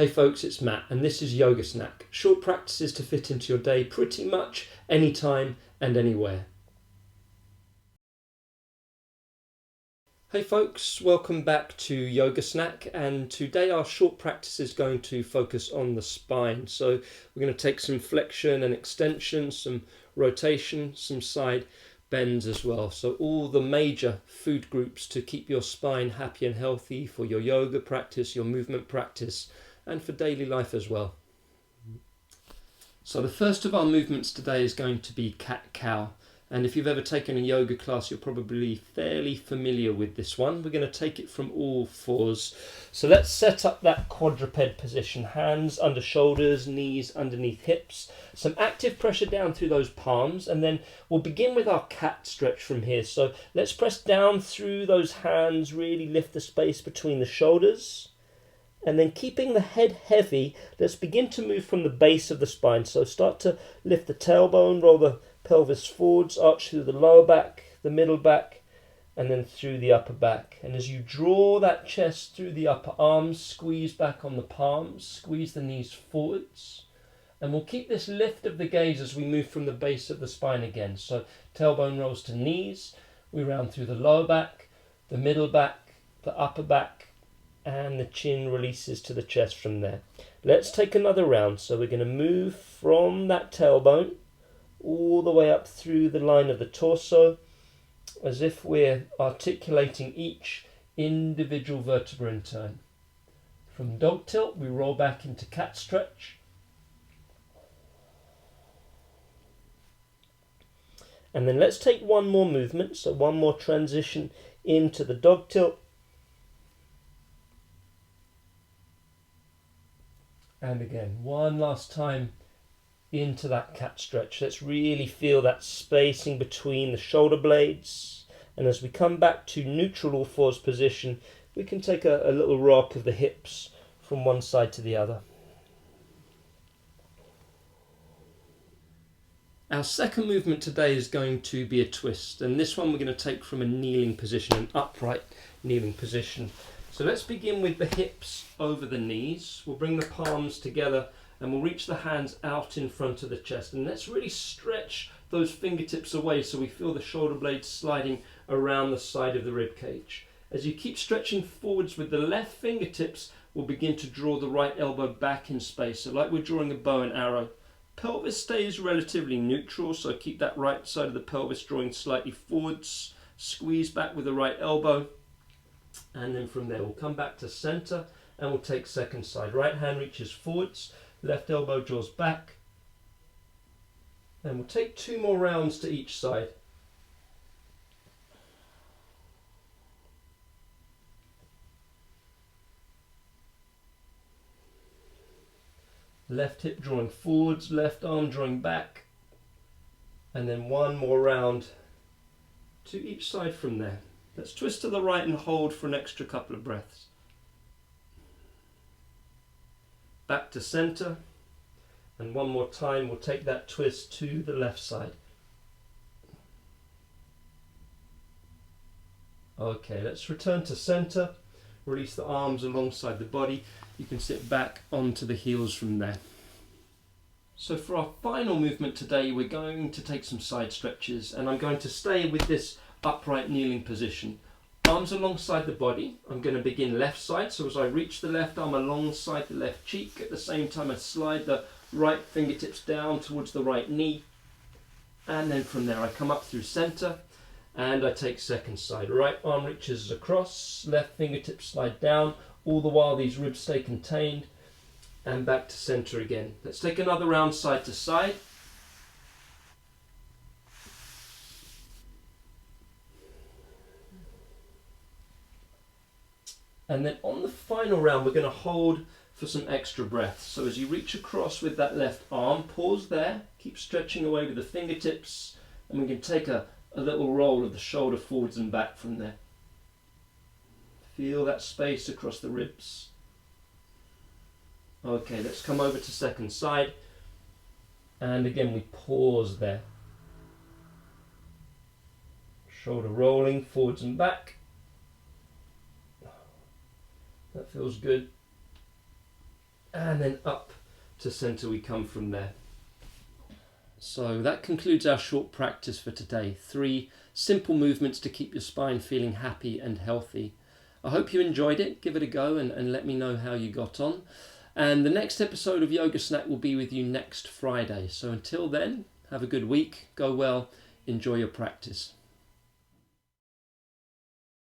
Hey folks, it's Matt and this is Yoga Snack. Short practices to fit into your day pretty much anytime and anywhere. Hey folks, welcome back to Yoga Snack, and today our short practice is going to focus on the spine. So we're going to take some flexion and extension, some rotation, some side bends as well. So all the major food groups to keep your spine happy and healthy for your yoga practice, your movement practice, and for daily life as well. So the first of our movements today is going to be cat-cow. And if you've ever taken a yoga class, you're probably fairly familiar with this one. We're going to take it from all fours. So let's set up that quadruped position. Hands under shoulders, knees underneath hips. Some active pressure down through those palms. And then we'll begin with our cat stretch from here. So let's press down through those hands, really lift the space between the shoulders. And then keeping the head heavy, let's begin to move from the base of the spine. So start to lift the tailbone, roll the pelvis forwards, arch through the lower back, the middle back, and then through the upper back. And as you draw that chest through the upper arms, squeeze back on the palms, squeeze the knees forwards. And we'll keep this lift of the gaze as we move from the base of the spine again. So tailbone rolls to knees, we round through the lower back, the middle back, the upper back, and the chin releases to the chest from there. Let's take another round. So we're going to move from that tailbone all the way up through the line of the torso, as if we're articulating each individual vertebra in turn. From dog tilt, we roll back into cat stretch. And then let's take one more movement, so one more transition into the dog tilt. And again, one last time into that cat stretch. Let's really feel that spacing between the shoulder blades. And as we come back to neutral all fours position, we can take a little rock of the hips from one side to the other. Our second movement today is going to be a twist. And this one we're going to take from a kneeling position, an upright kneeling position. So let's begin with the hips over the knees. We'll bring the palms together and we'll reach the hands out in front of the chest. And let's really stretch those fingertips away so we feel the shoulder blades sliding around the side of the rib cage. As you keep stretching forwards with the left fingertips, we'll begin to draw the right elbow back in space. So like we're drawing a bow and arrow. Pelvis stays relatively neutral, so keep that right side of the pelvis drawing slightly forwards. Squeeze back with the right elbow. And then from there we'll come back to center and we'll take second side. Right hand reaches forwards, left elbow draws back. And we'll take two more rounds to each side. Left hip drawing forwards, left arm drawing back. And then one more round to each side from there. Let's twist to the right and hold for an extra couple of breaths. Back to center. And one more time, we'll take that twist to the left side. Okay, let's return to center. Release the arms alongside the body. You can sit back onto the heels from there. So for our final movement today, we're going to take some side stretches, and I'm going to stay with this upright kneeling position. Arms alongside the body. I'm going to begin left side, so as I reach the left arm alongside the left cheek, at the same time I slide the right fingertips down towards the right knee, and then from there I come up through center and I take second side. Right arm reaches across, left fingertips slide down, all the while these ribs stay contained, and back to center again. Let's take another round side to side. And then on the final round, we're going to hold for some extra breaths. So as you reach across with that left arm, pause there, keep stretching away with the fingertips, and we can take a little roll of the shoulder forwards and back from there. Feel that space across the ribs. Okay, let's come over to second side. And again, we pause there. Shoulder rolling forwards and back. That feels good. and then up to centre we come from there. So that concludes our short practice for today. 3 simple movements to keep your spine feeling happy and healthy. I hope you enjoyed it. Give it a go and let me know how you got on. And the next episode of Yoga Snack will be with you next Friday. So until then, have a good week, go well, enjoy your practice.